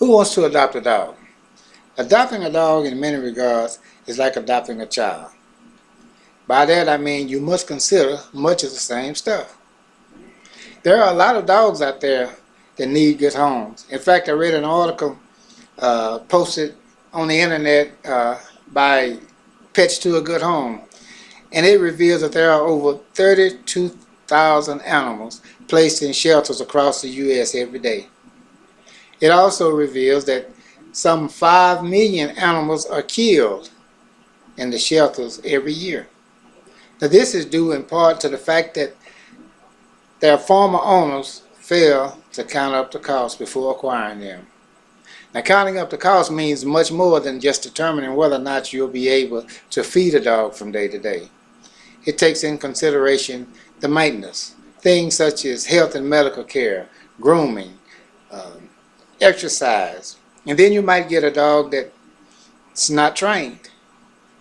Who wants to adopt a dog? Adopting a dog in many regards is like adopting a child. By that I mean you must consider much of the same stuff. There are a lot of dogs out there that need good homes. In fact, I read an article posted on the internet by Pets to a Good Home, and it reveals that there are over 32,000 animals placed in shelters across the U.S. every day. It also reveals that some 5 million animals are killed in the shelters every year. Now, this is due in part to the fact that their former owners fail to count up the cost before acquiring them. Now, counting up the cost means much more than just determining whether or not you'll be able to feed a dog from day to day. It takes in consideration the maintenance, things such as health and medical care, grooming, exercise, and then you might get a dog that's not trained.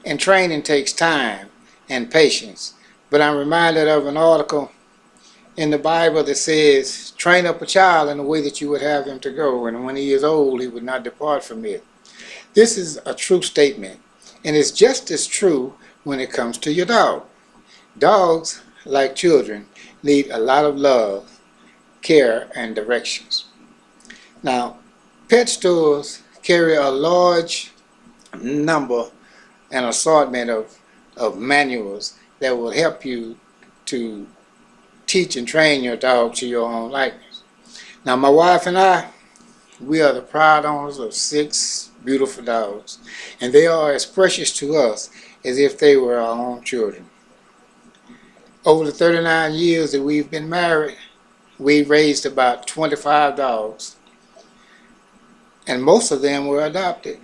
And training takes time and patience. But I'm reminded of an article in the Bible that says, train up a child in the way that you would have him to go, and when he is old, he would not depart from it. This is a true statement, and it's just as true when it comes to your dog. Dogs, like children, need a lot of love, care, and directions. Now, pet stores carry a large number and assortment of manuals that will help you to teach and train your dog to your own likeness. Now, my wife and I, we are the proud owners of 6 beautiful dogs, and they are as precious to us as if they were our own children. Over the 39 years that we've been married, we've raised about 25 dogs, and most of them were adopted.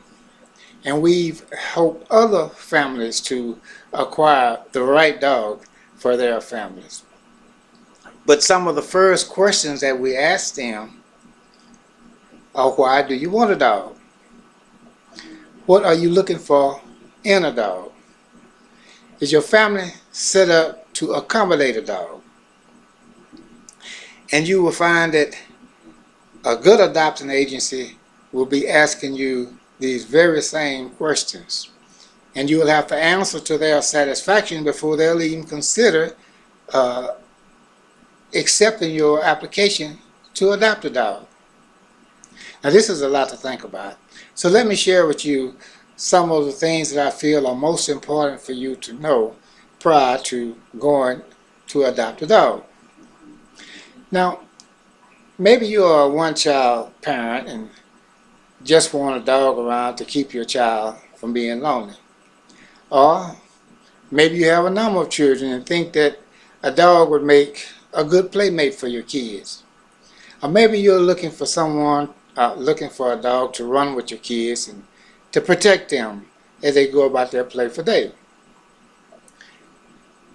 And we've helped other families to acquire the right dog for their families. But some of the first questions that we ask them are, why do you want a dog? What are you looking for in a dog? Is your family set up to accommodate a dog? And you will find that a good adoption agency will be asking you these very same questions. And you will have to answer to their satisfaction before they'll even consider accepting your application to adopt a dog. Now, this is a lot to think about. So let me share with you some of the things that I feel are most important for you to know prior to going to adopt a dog. Now, maybe you are a one-child parent and just want a dog around to keep your child from being lonely. Or maybe you have a number of children and think that a dog would make a good playmate for your kids. Or maybe you're looking for a dog to run with your kids and to protect them as they go about their playful day.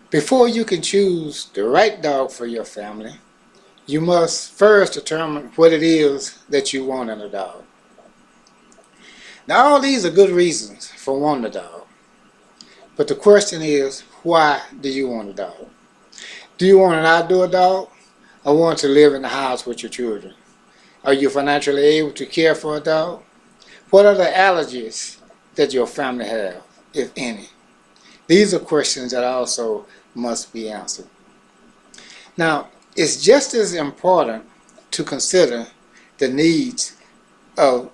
Before you can choose the right dog for your family, you must first determine what it is that you want in a dog. Now, all these are good reasons for wanting a dog. But the question is, why do you want a dog? Do you want an outdoor dog, or want to live in the house with your children? Are you financially able to care for a dog? What are the allergies that your family have, if any? These are questions that also must be answered. Now, it's just as important to consider the needs of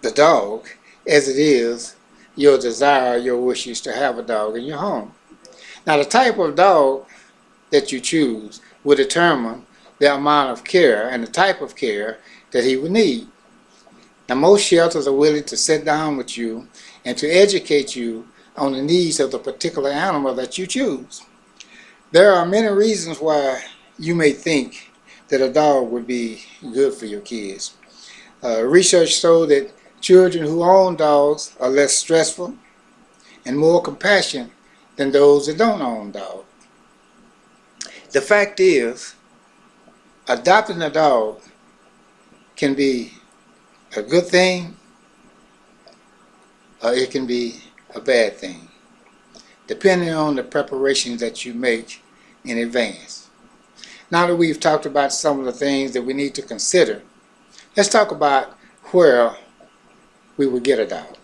the dog as it is your desire, your wishes to have a dog in your home. Now, the type of dog that you choose will determine the amount of care and the type of care that he will need. Now, most shelters are willing to sit down with you and to educate you on the needs of the particular animal that you choose. There are many reasons why you may think that a dog would be good for your kids. Research showed that children who own dogs are less stressful and more compassionate than those that don't own dogs. The fact is, adopting a dog can be a good thing or it can be a bad thing, depending on the preparations that you make in advance. Now that we've talked about some of the things that we need to consider, let's talk about where we would get a dog.